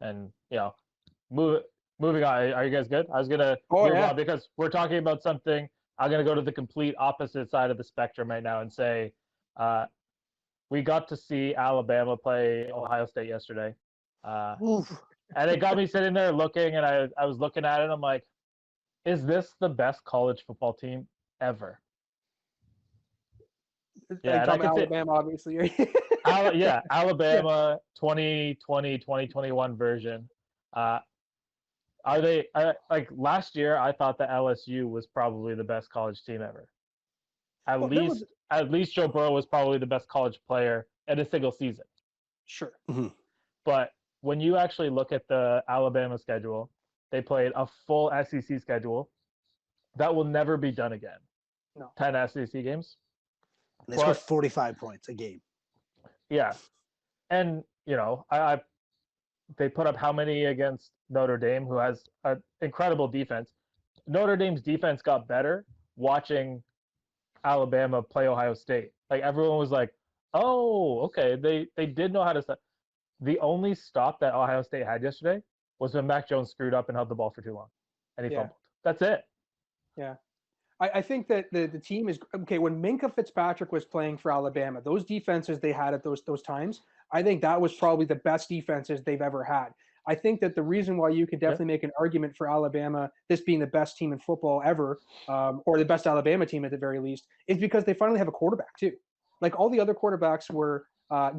And move, moving on. Are you guys good? I was gonna Oh move yeah. on because we're talking about something. I'm gonna go to the complete opposite side of the spectrum right now and say, uh, we got to see Alabama play Ohio State yesterday, uh, Oof. and it got me sitting there looking, and I was looking at it. And I'm like, is this the best college football team ever? Are you Yeah, and I talking can about say, Alabama, obviously? Yeah, Yeah. Alabama 2020, 2021 version. Uh, are they like last year? I thought that LSU was probably the best college team ever. At Well, there was least, at least Joe Burrow was probably the best college player in a single season. sure. Mhm. But when you actually look at the Alabama schedule, they played a full SEC schedule. That will never be done again. No. 10 SEC games. And they scored But 45 points a game. yeah, and I they put up how many against Notre Dame, who has an incredible defense. Notre Dame's defense got better watching Alabama play Ohio State. Like everyone was like, "Oh, okay, they did know how to stop." The only stop that Ohio State had yesterday was when Mac Jones screwed up and held the ball for too long, and he Yeah. fumbled. That's it. Yeah. I think that the team is okay. When Minka Fitzpatrick was playing for Alabama, those defenses they had at those times, I think that was probably the best defenses they've ever had. I think that the reason why you could Yeah. definitely make an argument for Alabama, this being the best team in football ever, or the best Alabama team at the very least, is because they finally have a quarterback too. Like all the other quarterbacks were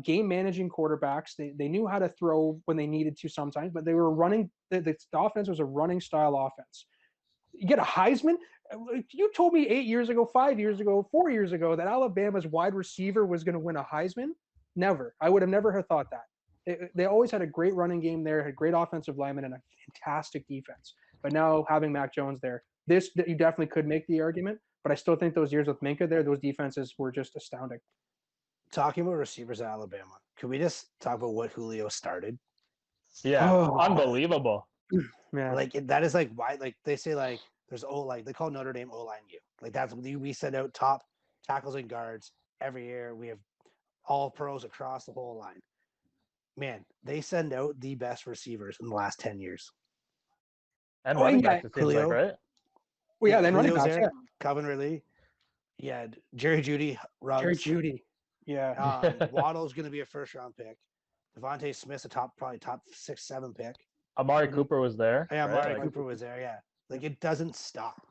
game managing quarterbacks. They knew how to throw when they needed to sometimes, but they were running. The offense was a running style offense. You get a Heisman. You told me 8 years ago, 5 years ago, 4 years ago that Alabama's wide receiver was going to win a Heisman. Never. I would have never have thought that. They always had a great running game there, had great offensive linemen, and a fantastic defense. But now having Mac Jones there, you definitely could make the argument. But I still think those years with Minka there, those defenses were just astounding. Talking about receivers at Alabama, can we just talk about what Julio started? Yeah, Oh. unbelievable. Yeah. Like that is like why like they say like there's like they call Notre Dame O-line U. Like that's we send out top tackles and guards every year. We have all pros across the whole line. Man, they send out the best receivers in the last 10 years. And Oh, running yeah. backs, it seems like, Julio. right? Well, yeah, then running Julio's backs, there, yeah. Calvin Ridley. Yeah, Jerry Judy, Ruggs. Jerry Judy. Yeah. Waddle's going to be a first-round pick. Devontae Smith's probably top 6, 7 pick. Amari Cooper was there. Yeah, right? Amari Like, Cooper was there. Yeah, like it doesn't stop.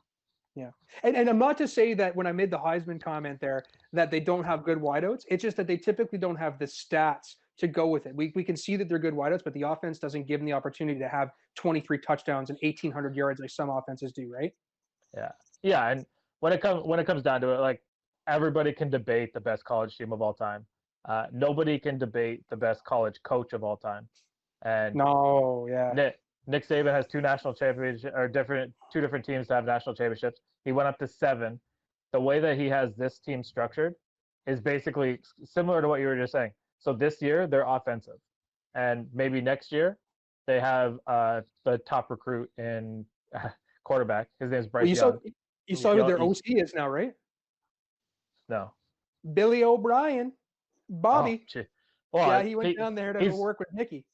Yeah. And I'm not to say that when I made the Heisman comment there that they don't have good wideouts. It's just that they typically don't have the stats to go with it. We can see that they're good wideouts, but the offense doesn't give them the opportunity to have 23 touchdowns and 1,800 yards like some offenses do, right? Yeah, and when it comes down to it, like everybody can debate the best college team of all time. Nobody can debate the best college coach of all time. And No, yeah. Nick Saban has two national championships, or two different teams to have national championships. He went up to 7. The way that he has this team structured is basically similar to what you were just saying. So this year they're offensive, and maybe next year they have the top recruit in quarterback. His name's Well, Bryce Young. you saw who their Young- OC is now, right? No, Billy O'Brien. Bobby. Oh, well, yeah, he went down there to work with Nicky.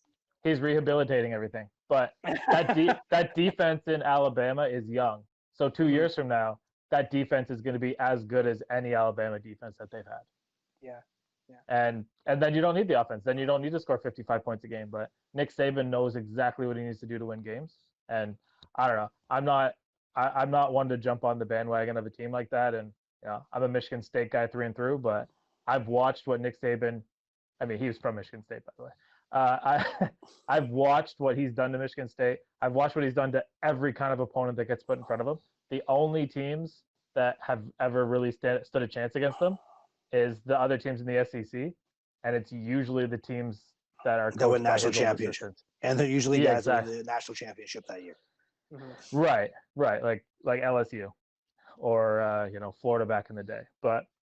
He's rehabilitating everything. But that defense in Alabama is young. So 2 years from now, that defense is going to be as good as any Alabama defense that they've had. Yeah. And then you don't need the offense. Then you don't need to score 55 points a game. But Nick Saban knows exactly what he needs to do to win games. And I don't know. I'm not one to jump on the bandwagon of a team like that. And I'm a Michigan State guy through and through. But I've watched what Nick Saban. I mean, he was from Michigan State, by the way. I've watched what he's done to Michigan State. I've watched what he's done to every kind of opponent that gets put in front of him. The only teams that have ever really stood a chance against them is the other teams in the SEC, and it's usually the teams that are that win national championship, and they're usually guys that win the national championship that year. Right, like LSU or Florida back in the day. But